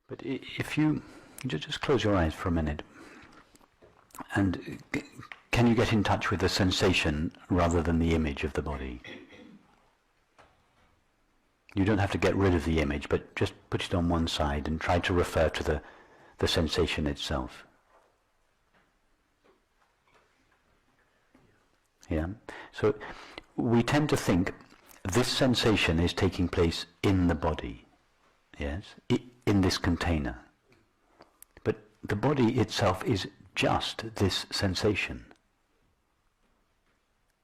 But if you just close your eyes for a minute, and can you get in touch with the sensation rather than the image of the body? You don't have to get rid of the image, but just put it on one side and try to refer to the sensation itself. Yeah. So we tend to think this sensation is taking place in the body, yes, in this container. But the body itself is just this sensation.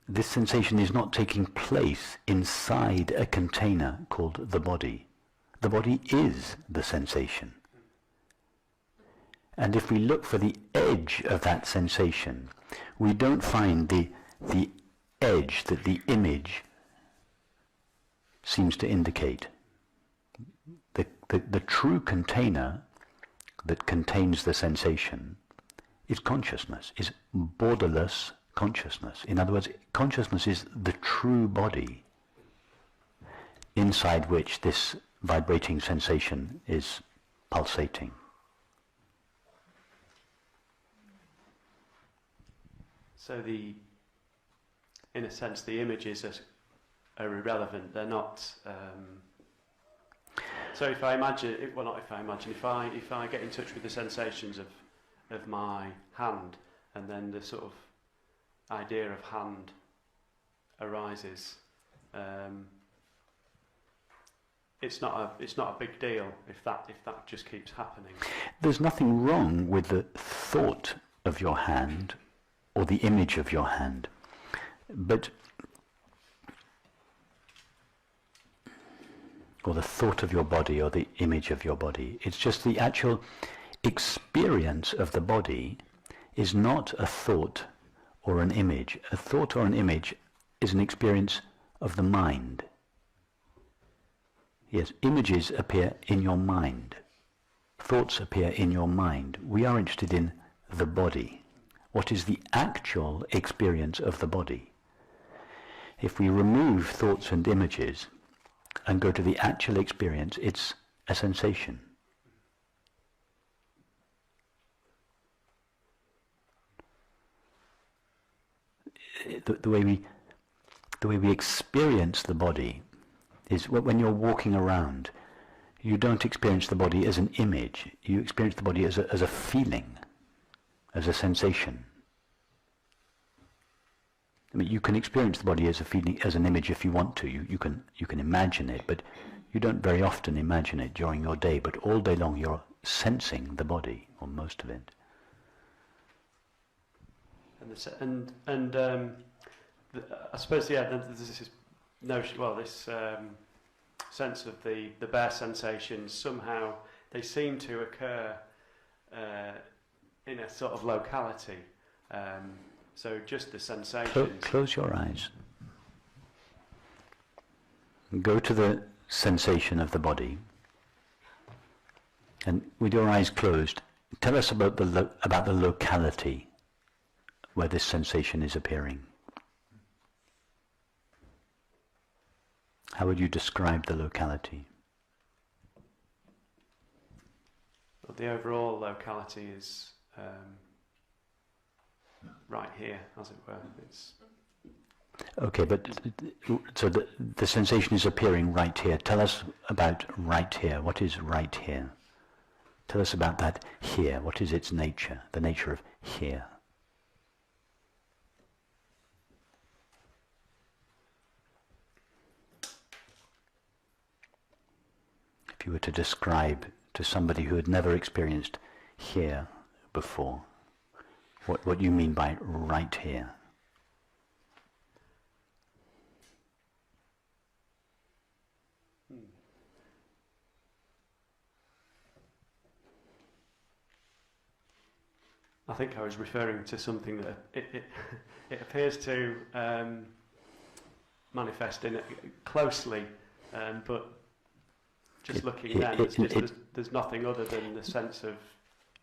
This sensation is not taking place inside a container called the body. The body is the sensation. And if we look for the edge of that sensation, we don't find the edge that the image seems to indicate. The true container that contains the sensation is consciousness, is borderless consciousness. In other words, consciousness is the true body inside which this vibrating sensation is pulsating. So in a sense, the images are irrelevant. They're not. So if I imagine, if I get in touch with the sensations of my hand, and then the sort of idea of hand arises, it's not a big deal if that just keeps happening. There's nothing wrong with the thought of your hand or the image of your hand, or the thought of your body or the image of your body. It's just the actual experience of the body is not a thought or an image. A thought or an image is an experience of the mind. Yes, images appear in your mind. Thoughts appear in your mind. We are interested in the body. What is the actual experience of the body? If we remove thoughts and images and go to the actual experience, it's a sensation. The way we experience the body is when you're walking around, you don't experience the body as an image. You experience the body as a feeling, as a sensation. I mean, you can experience the body as a feeling, as an image if you want to. You can imagine it, but you don't very often imagine it during your day. But all day long, you're sensing the body, or most of it. I suppose there's this notion. Well, this sense of the bare sensations, somehow they seem to occur in a sort of locality. So just the sensations. Close your eyes. Go to the sensation of the body, and with your eyes closed, tell us about the locality where this sensation is appearing. How would you describe the locality? Well, the overall locality is right here, as it were. It's okay, but so the sensation is appearing right here. Tell us about right here. What is right here? Tell us about that here. What is its nature? The nature of here. If you were to describe to somebody who had never experienced here before, what you mean by right here? I think I was referring to something that it appears to manifest in it closely, but just looking then, there's nothing other than the sense of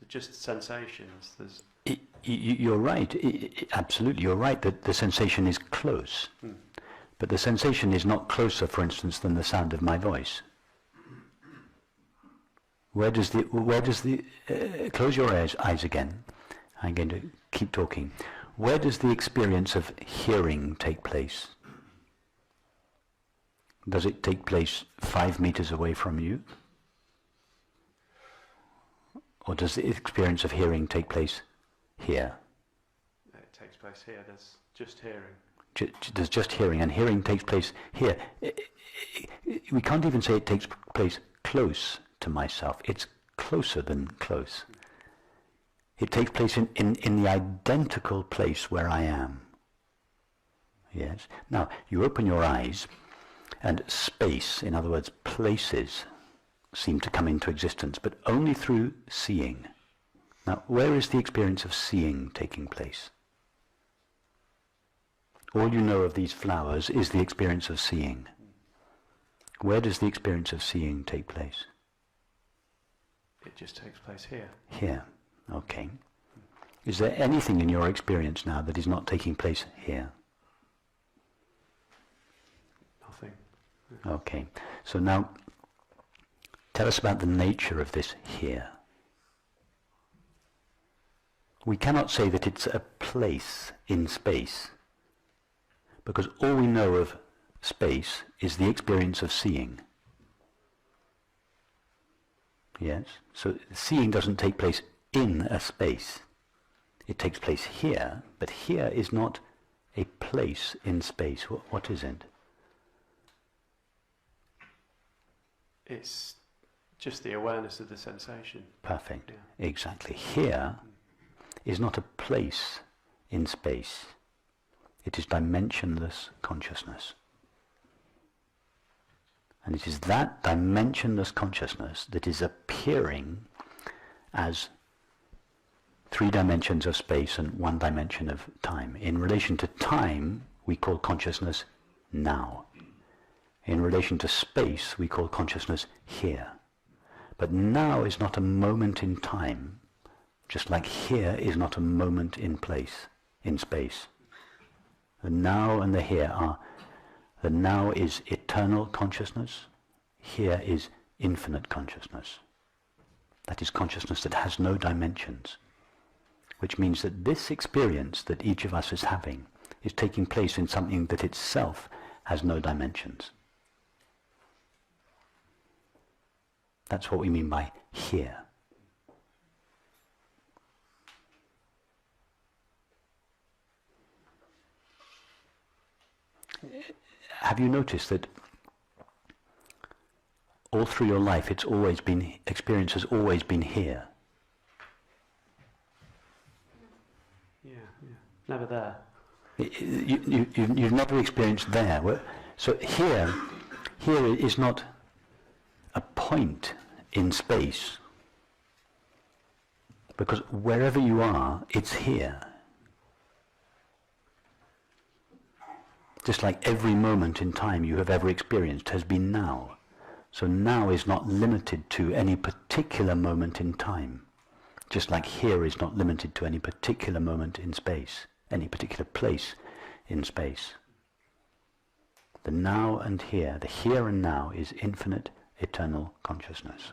just sensations. You're right, absolutely, you're right that the sensation is close, but the sensation is not closer, for instance, than the sound of my voice. Where does the close your eyes again. I'm going to keep talking. Where does the experience of hearing take place? Does it take place 5 meters away from you? Or does the experience of hearing take place here? It takes place here. There's just hearing. There's just hearing, and hearing takes place here. We can't even say it takes place close to myself. It's closer than close. It takes place in the identical place where I am. Yes. Now, you open your eyes, and space, in other words, places, seem to come into existence, but only through seeing. Now, where is the experience of seeing taking place? All you know of these flowers is the experience of seeing. Where does the experience of seeing take place? It just takes place here. Here. Okay. Is there anything in your experience now that is not taking place here? Nothing. Okay. So now, tell us about the nature of this here. We cannot say that it's a place in space, because all we know of space is the experience of seeing. Yes? So seeing doesn't take place in a space. It takes place here, but here is not a place in space. What is it? It's just the awareness of the sensation. Perfect. Yeah. Exactly. Here is not a place in space. It is dimensionless consciousness. And it is that dimensionless consciousness that is appearing as 3 dimensions of space and 1 dimension of time. In relation to time, we call consciousness now. In relation to space, we call consciousness here. But now is not a moment in time, just like here is not a moment in place, in space. The now and the here are, the now is eternal consciousness, here is infinite consciousness. That is consciousness that has no dimensions, which means that this experience that each of us is having is taking place in something that itself has no dimensions. That's what we mean by here. Have you noticed that all through your life experience has always been here? Yeah. Never there. You've never experienced there. So here is not a point in space, because wherever you are, it's here. Just like every moment in time you have ever experienced has been now. So now is not limited to any particular moment in time. Just like here is not limited to any particular moment in space, any particular place in space. The now and here, the here and now is infinite, eternal consciousness.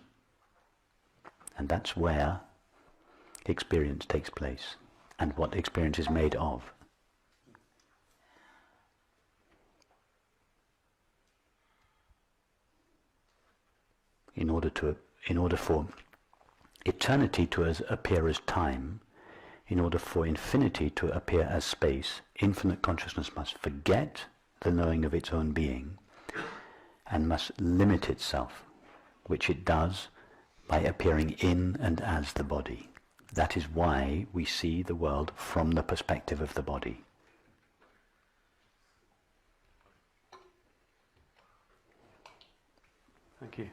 And that's where experience takes place and what experience is made of. In order for eternity to appear as time, in order for infinity to appear as space, infinite consciousness must forget the knowing of its own being and must limit itself, which it does by appearing in and as the body. That is why we see the world from the perspective of the body. Thank you.